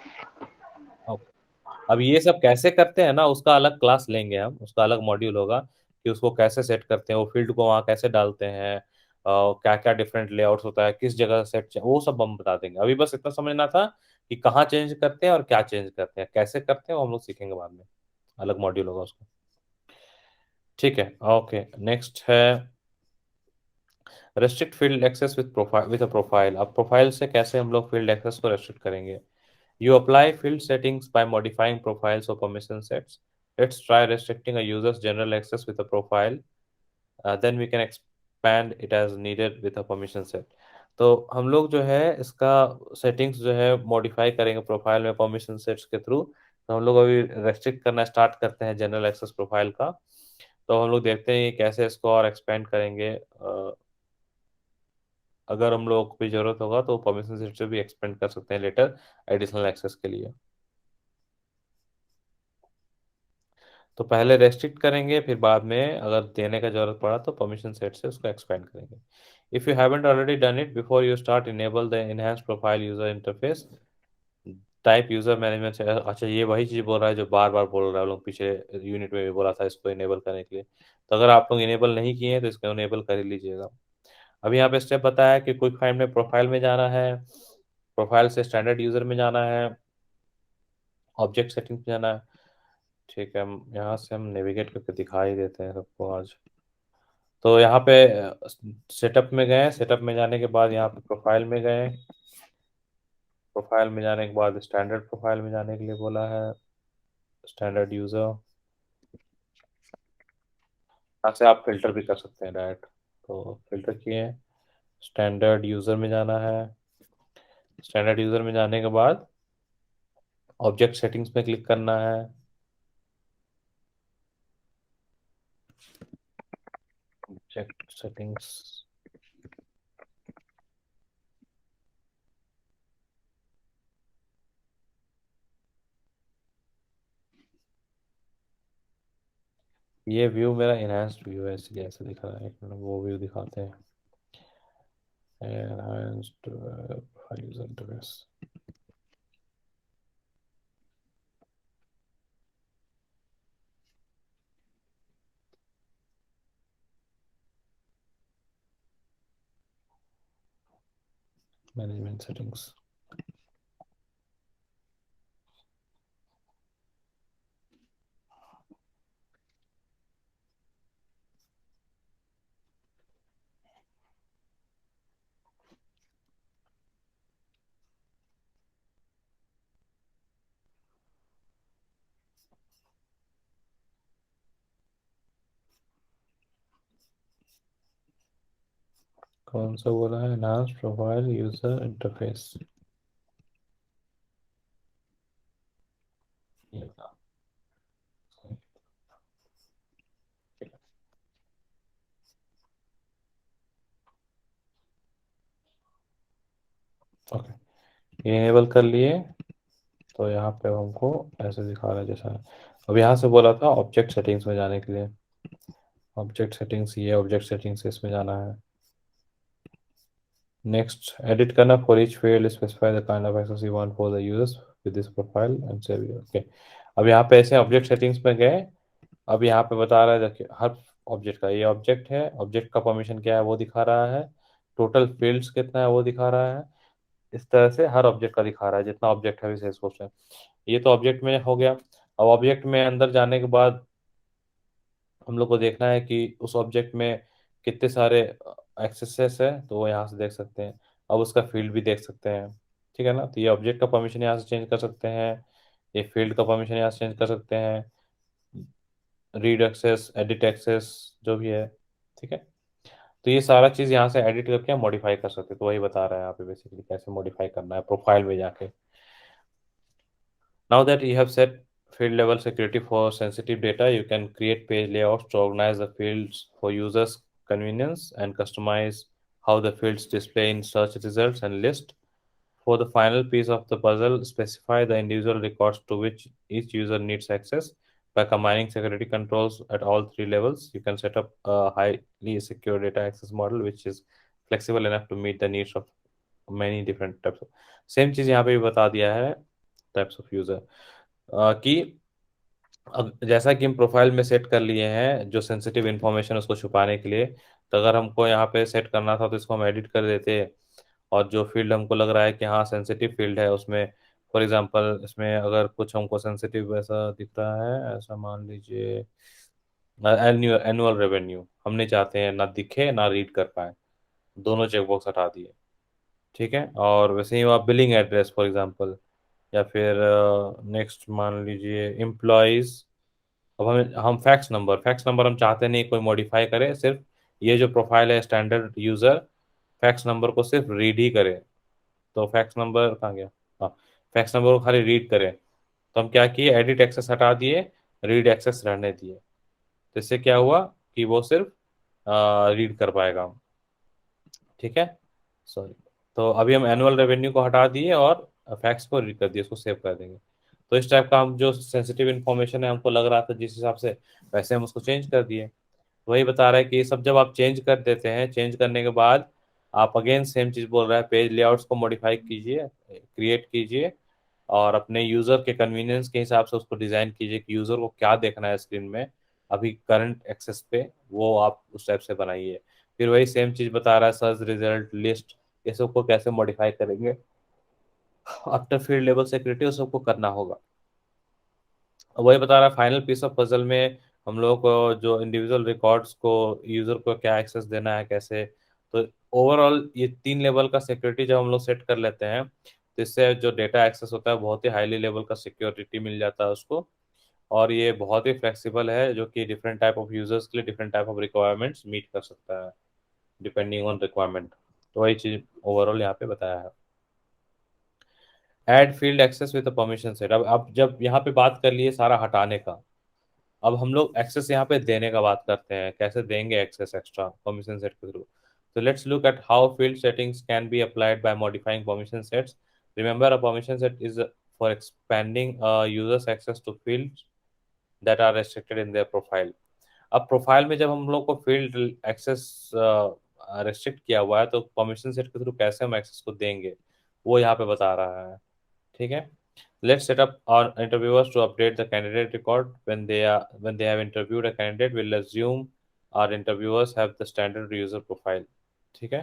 ओके। अब ये सब कैसे करते हैं ना, उसका अलग क्लास लेंगे हम, उसका अलग मॉड्यूल होगा कि उसको कैसे सेट करते हैं, वो फील्ड को वहाँ कैसे डालते हैं, क्या क्या डिफरेंट लेआउट्स होता है, किस जगह सेट, वो सब हम बता देंगे। अभी बस इतना समझना था कि कहाँ चेंज करते हैं और क्या चेंज करते हैं, कैसे करते हैं, वो हम लोग सीखेंगे बाद में, अलग मॉड्यूल होगा उसका। ठीक है, ओके। नेक्स्ट है restrict field access with profile, with a profile. अब प्रोफाइल से कैसे हम लोग फील्ड एक्सेस को रेस्ट्रिक्ट करेंगे। You apply field settings by modifying profiles or permission sets. Let's try restricting a user's general access with a profile. Then we can expand it as needed with a permission set. तो हम लोग जो है इसका settings जो है modify करेंगे profile में परमिशन सेट्स के थ्रू, तो हम लोग अभी रेस्ट्रिक्ट करना स्टार्ट करते हैं जनरल एक्सेस प्रोफाइल का। तो हम लोग देखते हैं कैसे इसको और एक्सपेंड करेंगे। अगर हम लोग को भी जरूरत होगा तो परमिशन सेट से भी एक्सपेंड कर सकते हैं लेटर एडिशनल एक्सेस के लिए। तो पहले रेस्ट्रिक्ट करेंगे, फिर बाद में अगर देने का जरूरत पड़ा तो परमिशन सेट से उसको एक्सपेंड करेंगे। If you haven't already done it before you start enable the enhance profile user interface type user management से। अच्छा, ये वही चीज बोल रहा है जो बार बार बोल रहा है, हम लोग पीछे यूनिट में भी बोला था इसको इनेबल करने के लिए। तो अगर आप लोग इनेबल नहीं किए हैं तो इसको इनेबल कर ही लीजिएगा। अभी यहाँ पे स्टेप बताया कि क्विक फाइंड में प्रोफाइल में जाना है, प्रोफाइल से स्टैंडर्ड यूजर में जाना है, ऑब्जेक्ट सेटिंग्स में जाना है। ठीक है, हम यहाँ से हम नेविगेट करके दिखा ही देते हैं सबको आज। तो यहाँ पे सेटअप में गए, सेटअप में जाने के बाद यहाँ पे प्रोफाइल में गए, प्रोफाइल में जाने के बाद स्टैंडर्ड प्रोफाइल में जाने के लिए बोला है, स्टैंडर्ड यूजर। यहाँ से आप फिल्टर भी कर सकते हैं डायरेक्ट। तो फिल्टर किए, स्टैंडर्ड यूजर में जाना है, स्टैंडर्ड यूजर में जाने के बाद ऑब्जेक्ट सेटिंग्स में क्लिक करना है। ऑब्जेक्ट सेटिंग्स, ये व्यू मेरा इनहेंस्ड व्यू है इसलिए ऐसे दिख रहा है। एक मिनट, वो व्यू दिखाते हैं, enhanced user interface. Management settings, कौन सा बोला है, enhanced profile user interface. Okay, ये इनेबल कर लिए। तो यहाँ पे हमको ऐसे दिखा रहा है जैसा है। अब यहाँ से बोला था ऑब्जेक्ट सेटिंग्स में जाने के लिए, ऑब्जेक्ट सेटिंग्स, ये ऑब्जेक्ट सेटिंग्स इसमें जाना है। नेक्स्ट एडिट करना, for each field specify the kind of access you want for the users with this profile and save. Okay, अब यहाँ पे ऐसे ऑब्जेक्ट सेटिंग्स में गए। अब यहाँ पे बता रहा है, देखिए हर ऑब्जेक्ट का, ये ऑब्जेक्ट है, ऑब्जेक्ट का परमिशन क्या है वो दिखा रहा है, टोटल फील्ड्स कितना है वो दिखा रहा है। इस तरह से हर ऑब्जेक्ट का दिखा रहा है जितना ऑब्जेक्ट है विशेष में। ये तो ऑब्जेक्ट में हो गया। अब ऑब्जेक्ट में अंदर जाने के बाद हम लोग को देखना है कि उस ऑब्जेक्ट में कितने सारे एक्सेसेस है, तो वो यहाँ से देख सकते हैं। अब उसका फील्ड भी देख सकते हैं। ठीक है ना, तो ये ऑब्जेक्ट का परमिशन यहाँ से चेंज कर सकते हैं, ये फील्ड का परमिशन यहाँ से चेंज कर सकते हैं, रीड एक्सेस, एडिट एक्सेस, जो भी है। ठीक है, तो ये सारा चीज़ यहाँ से एडिट करके हम मॉडिफाई कर सकते हैं। तो वही बता रहा है यहाँ पे बेसिकली कैसे मॉडिफाई करना है प्रोफाइल में जाके। Now that you have set field level security for sensitive data, you can create page layouts to organize the fields for users' convenience and customize how the fields display in search results and list. For the final piece of the puzzle, specify the individual records to which each user needs access. By combining security controls at all three levels, you can set up a highly secure data access model which is flexible enough to meet the needs of many different types of। Same चीज़ यहाँ पे भी बता दिया है, types of user कि अब जैसा कि हम प्रोफाइल में सेट कर लिए हैं जो सेंसिटिव इंफॉर्मेशन उसको छुपाने के लिए, तो अगर हमको यहाँ पे सेट करना था तो इसको हम एडिट कर देते। और जो फील्ड हमको लग रहा है कि हाँ सेंसिटिव फील्ड है उसमें, फॉर एग्जांपल इसमें अगर कुछ हमको सेंसिटिव ऐसा दिख रहा है, ऐसा मान लीजिए एनुअल एनुअल रेवेन्यू हम नहीं चाहते हैं ना दिखे ना रीड कर पाए, दोनों चेकबॉक्स हटा दिए। ठीक है, और वैसे ही आप बिलिंग एड्रेस फॉर एग्जांपल, या फिर नेक्स्ट मान लीजिए एम्प्लॉयज। अब हम फैक्स नंबर हम चाहते नहीं कोई मॉडिफाई करे, सिर्फ ये जो प्रोफाइल है स्टैंडर्ड यूजर फैक्स नंबर को सिर्फ रीड ही करे। तो फैक्स नंबर कहाँ गया, हाँ, फैक्स नंबर को खाली रीड करे। तो हम क्या किए, एडिट एक्सेस हटा दिए, रीड एक्सेस रहने दिए। तो इससे क्या हुआ कि वो सिर्फ रीड कर पाएगा। ठीक है, सॉरी। तो अभी हम एनुअल रेवेन्यू को हटा दिए और फैक्ट्स को रीड कर दिए, उसको सेव कर देंगे। तो इस टाइप का हम जो सेंसिटिव इन्फॉर्मेशन है हमको लग रहा था जिस हिसाब से, वैसे हम उसको चेंज कर दिए। वही बता रहा है कि ये सब जब आप चेंज कर देते हैं, चेंज करने के बाद आप अगेन सेम चीज बोल रहा है, पेज लेआउट्स को मॉडिफाई कीजिए, क्रिएट कीजिए, और अपने यूजर के कन्वीनियंस के हिसाब से उसको डिजाइन कीजिए कि यूजर को क्या देखना है स्क्रीन में अभी करंट एक्सेस पे, वो आप उस टाइप से बनाइए। फिर वही सेम चीज बता रहा है, सर्च रिजल्ट लिस्ट, ये सबको कैसे मॉडिफाई करेंगे आफ्टर फील्ड लेवल सिक्योरिटी, उस सबको करना होगा। वही बता रहा है फाइनल पीस ऑफ पजल में हम लोगों को जो इंडिविजुअल रिकॉर्ड्स को यूजर को क्या एक्सेस देना है कैसे। तो ओवरऑल ये 3 लेवल का सिक्योरिटी जब हम लोग सेट कर लेते हैं, तो इससे जो डेटा एक्सेस होता है बहुत ही हाईली लेवल का सिक्योरिटी मिल जाता है उसको। और ये बहुत ही फ्लेक्सिबल है, जो कि डिफरेंट टाइप ऑफ यूजर्स के लिए different type of requirements meet कर सकता है, डिपेंडिंग ऑन रिक्वायरमेंट। तो वही चीज ओवरऑल यहाँ पे बताया है। Add field access with permission set. अब जब यहाँ पे बात कर लिए सारा हटाने का, अब हम लोग एक्सेस यहाँ पे देने का बात करते हैं, कैसे देंगे एक्सेस एक्स्ट्रा परमिशन सेट के थ्रू। तो let's look at how field settings can be applied by modifying permission sets. Remember, a permission set is for expanding users access to fields that are restricted in their profile. अब profile में जब हम लोग को field access restrict किया हुआ है, तो परमिशन सेट के थ्रू कैसे हम एक्सेस को देंगे, वो यहाँ पे बता रहा है। ठीक है, let's set up our interviewers to update the candidate record when they have interviewed a candidate. We'll assume our interviewers have the standard user profile। ठीक है,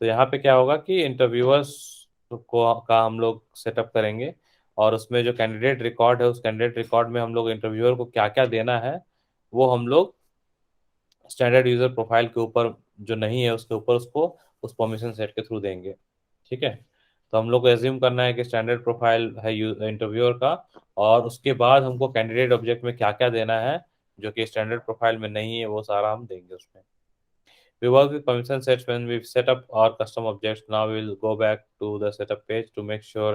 तो यहाँ पे क्या होगा कि इंटरव्यूअर्स को का हम लोग सेटअप करेंगे, और उसमें जो कैंडिडेट रिकॉर्ड है, उस कैंडिडेट रिकॉर्ड में हम लोग इंटरव्यूअर को क्या क्या देना है, वो हम लोग स्टैंडर्ड यूजर प्रोफाइल के ऊपर, जो नहीं है उसके ऊपर, उसको उस परमिशन सेट के थ्रू देंगे। ठीक है, तो हम लोग को एज्यूम करना है कि स्टैंडर्ड प्रोफाइल है इंटरव्यूअर का, और उसके बाद हमको कैंडिडेट ऑब्जेक्ट में क्या क्या देना है जो कि स्टैंडर्ड प्रोफाइल में नहीं है, वो सारा हम देंगे उसमें। We work with permission sets when we set up our custom objects. Now we will go back to the setup page to make sure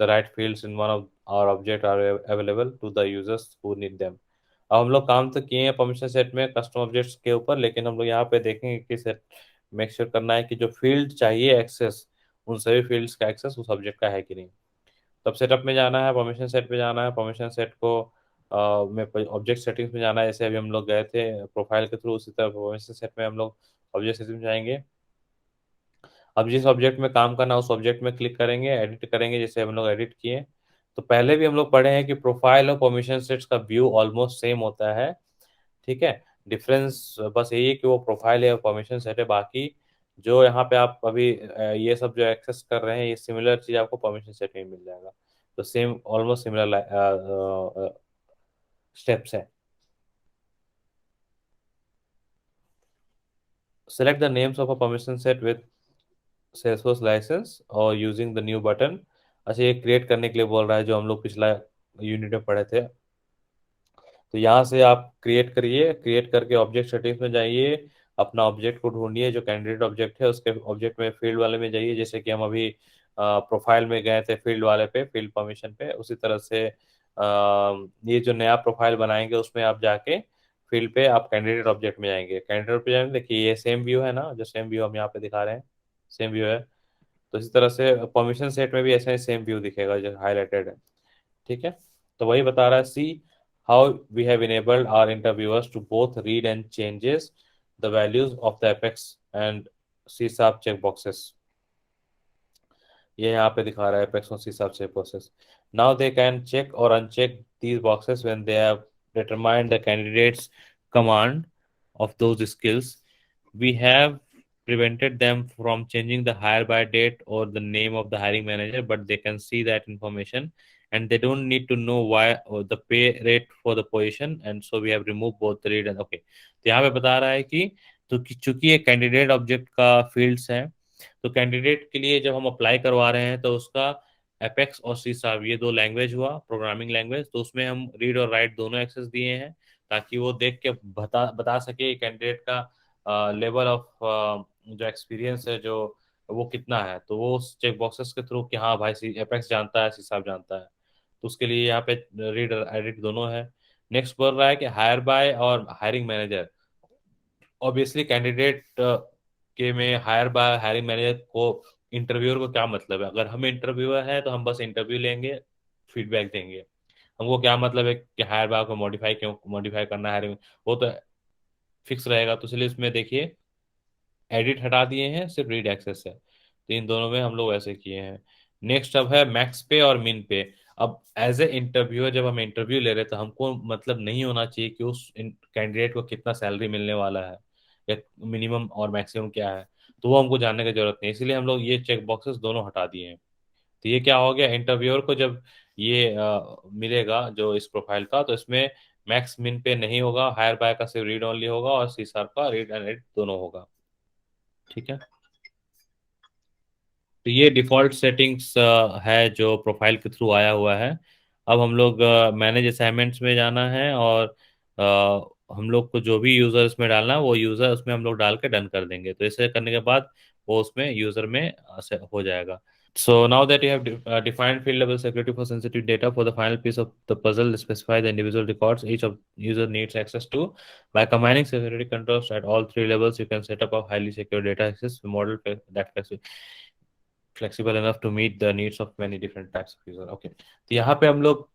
the right fields in one of our object are available to the users who need them. अब हम लोग काम तो किए हैं permission set में custom objects के ऊपर, लेकिन हम लोग यहाँ पे देखेंगे कि सेट मेक श्योर करना है कि जो फील्ड चाहिए एक्सेस, उन सभी फील्ड्स का एक्सेस उस ऑब्जेक्ट का है कि नहीं। तब सेटअप में जाना है, परमिशन सेट पे जाना है, परमिशन सेट को में ऑब्जेक्ट सेटिंग्स में जाना है, जैसे अभी हम लोग गए थे प्रोफाइल के थ्रू, उसी तरह परमिशन सेट में हम लोग ऑब्जेक्ट सेटिंग्स में जाएंगे। अब जिस ऑब्जेक्ट में काम करना है उस ऑब्जेक्ट में क्लिक करेंगे, एडिट करेंगे, जैसे हम लोग एडिट किए। तो पहले भी हम लोग पढ़े हैं कि प्रोफाइल और परमिशन सेट्स का व्यू ऑलमोस्ट सेम होता है। ठीक है, डिफरेंस बस यही है कि वो प्रोफाइल है और परमिशन सेट है, बाकी जो यहाँ पे आप अभी ये सब जो एक्सेस कर रहे हैं, ये सिमिलर चीज आपको परमिशन सेट में मिल जाएगा। तो सेम ऑलमोस्ट सिमिलर स्टेप्स है। Select the names of a permission set with Salesforce licence और यूजिंग द न्यू बटन। अच्छा, ये क्रिएट करने के लिए बोल रहा है, जो हम लोग पिछला यूनिट में पढ़े थे। तो यहाँ से आप क्रिएट करिए, क्रिएट करके ऑब्जेक्ट सेटिंग्स में जाइए, अपना ऑब्जेक्ट को ढूंढिए जो कैंडिडेट ऑब्जेक्ट है, उसके ऑब्जेक्ट में फील्ड वाले में जाइए, जैसे कि हम अभी प्रोफाइल में गए थे फील्ड वाले पे, फील्ड परमिशन पे, उसी तरह से ये जो नया प्रोफाइल बनाएंगे उसमें आप जाके फील्ड पे आप कैंडिडेट ऑब्जेक्ट में जाएंगे, कैंडिडेट पे जाएंगे, देखिए ये सेम व्यू है ना, जो सेम व्यू हम यहाँ पे दिखा रहे हैं, सेम व्यू है। तो इसी तरह से परमिशन सेट में भी ऐसा ही सेम व्यू दिखेगा जो हाईलाइटेड है। ठीक है, तो वही बता रहा है, see how we have enabled our interviewers to both read and changes the values of the Apex and see साब चेक बॉक्सेस। ये यहाँ पे दिखा रहा है एपेक्स और सी साब check boxes. Now they can check और uncheck these boxes when they have determined the candidate's command of those skills. We have prevented them from changing the hire by date or the name of the hiring manager, but they can see that information and they don't need to know why or the pay rate for the position, and so we have removed both the read and okay। तो यहाँ पे बता रहा है कि तो चूंकि ये कैंडिडेट ऑब्जेक्ट का फील्ड्स हैं, तो कैंडिडेट के लिए जब हम अप्लाई करवा रहे हैं तो उसका एपेक्स और सी शार्प, ये दो लैंग्वेज हुआ प्रोग्रामिंग लैंग्वेज, तो उसमें हम रीड और राइट दोनों एक्सेस दिए हैं, ताकि वो देख के बता बता सके कैंडिडेट का लेवल ऑफ जो एक्सपीरियंस है, जो वो कितना है। तो वो उस चेक बॉक्सेस के थ्रू कि हाँ भाई सी एपेक्स जानता है, सी शार्प जानता है, तो उसके लिए यहाँ पे रीड एडिट दोनों है। नेक्स्ट बोल रहा है कि हायर बाय और हायरिंग मैनेजर। ऑब्वियसली कैंडिडेट के में हायर बाय हायरिंग मैनेजर को इंटरव्यूअर को क्या मतलब है? अगर हम इंटरव्यूअर है तो हम बस इंटरव्यू लेंगे, फीडबैक देंगे। हमको क्या मतलब है कि हायर बाय को मॉडिफाई क्यों मॉडिफाई करना है हायरिंग, वो तो फिक्स रहेगा। तो इसलिए इसमें देखिए एडिट हटा दिए हैं, सिर्फ रीड एक्सेस है। तो इन दोनों में हम लोग ऐसे किए हैं। नेक्स्ट अब है मैक्स पे और मिन पे। अब एज ए इंटरव्यूअर जब हम इंटरव्यू ले रहे हैं तो हमको मतलब नहीं होना चाहिए कि उस कैंडिडेट को कितना सैलरी मिलने वाला है या मिनिमम और मैक्सिमम क्या है। तो वो हमको जानने की जरूरत नहीं, इसलिए हम लोग ये चेक बॉक्सेस दोनों हटा दिए हैं। तो ये क्या हो गया, इंटरव्यूअर को जब ये मिलेगा जो इस प्रोफाइल का, तो इसमें मैक्स मिन पे नहीं होगा, हायर बाय का सिर्फ रीड ओनली होगा और सी शार्प का रीड एंड एडिट दोनों होगा। ठीक है। तो ये डिफॉल्ट सेटिंग्स है जो प्रोफाइल के थ्रू आया हुआ है। अब हम लोग मैनेज असाइनमेंट्स में जाना है और हम लोग को जो भी यूज़र इसमें डालना है वो यूज़र उसमें हम लोग डाल के डन कर देंगे। तो ऐसे करने के बाद वो उसमें यूज़र में हो जाएगा। So now that you have defined field level security for sensitive data, for the final piece of the puzzle, specify the individual records each of user needs access to. By combining security controls at all three levels, you can set up a highly secure data access model that flexible enough to meet the needs of many different types of user. Okay, तो यहाँ पे हम लोग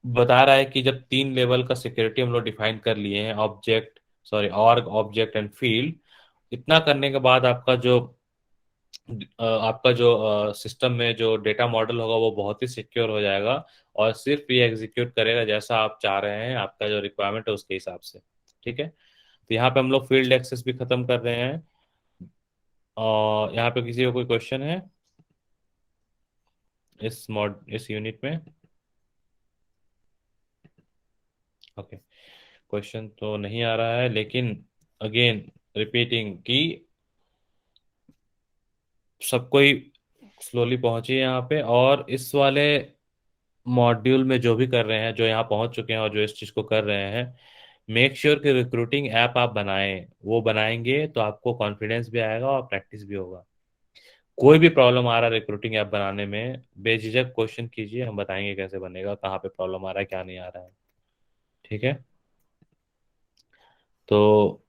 बता रहा है कि जब 3 लेवल का सिक्योरिटी हम लोग डिफाइन कर लिए हैं, object sorry org object and field, इतना करने के बाद आपका जो सिस्टम में जो डेटा मॉडल होगा वो बहुत ही सिक्योर हो जाएगा और सिर्फ ये एग्जीक्यूट करेगा जैसा आप चाह रहे हैं, आपका जो रिक्वायरमेंट है उसके हिसाब से। ठीक है। तो यहाँ पे हम लोग फील्ड एक्सेस भी खत्म कर रहे हैं। और यहाँ पे किसी को कोई क्वेश्चन है इस यूनिट में? ओके, क्वेश्चन तो नहीं आ रहा है, लेकिन अगेन रिपीटिंग कि सबको ही स्लोली पहुंचिए यहाँ पे। और इस वाले मॉड्यूल में जो भी कर रहे हैं, जो यहाँ पहुंच चुके हैं और जो इस चीज को कर रहे हैं, मेक श्योर कि रिक्रूटिंग ऐप आप बनाएं। वो बनाएंगे तो आपको कॉन्फिडेंस भी आएगा और प्रैक्टिस भी होगा। कोई भी प्रॉब्लम आ रहा है रिक्रूटिंग ऐप बनाने में, बेझिझक क्वेश्चन कीजिए, हम बताएंगे कैसे बनेगा, कहाँ पे प्रॉब्लम आ रहा है, क्या नहीं आ रहा है। ठीक है। तो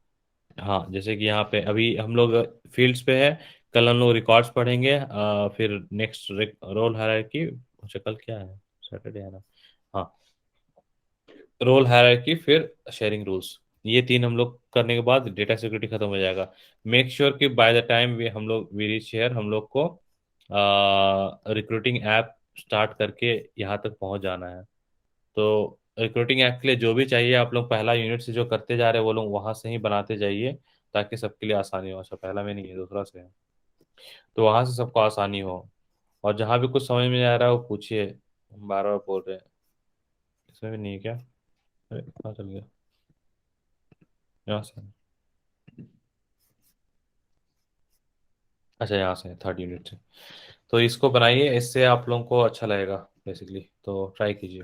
हाँ, जैसे कि यहाँ पे अभी हम लोग फील्ड्स पे है, कल हम लोग रिकॉर्ड्स पढ़ेंगे, फिर नेक्स्ट रोल हायरार्की। अच्छा कल क्या है, सैटरडे है ना? हाँ, रोल हायरार्की फिर शेयरिंग रूल्स, ये तीन हम लोग करने के बाद डेटा सिक्योरिटी खत्म हो जाएगा। मेक श्योर कि बाय द टाइम वी हम लोग वी रीच हियर, हम लोग को रिक्रूटिंग ऐप स्टार्ट करके यहाँ तक पहुँच जाना है। तो रिक्रूटिंग ऐप के लिए जो भी चाहिए आप लोग पहला यूनिट से जो करते जा रहे हैं वो लोग वहां से ही बनाते जाइए, ताकि सबके लिए आसानी हो। अच्छा पहला में नहीं है, दूसरा से है, तो वहां से सबको आसानी हो। और जहां भी कुछ समझ में नहीं आ रहा है वो पूछिए, बार बार बोल रहे हैं। इसमें भी नहीं है क्या? अरे कहाँ चल गया, यहाँ से? अच्छा यहाँ से, थर्ड यूनिट से। तो इसको बनाइए, इससे आप लोगों को अच्छा लगेगा बेसिकली, तो ट्राई कीजिए।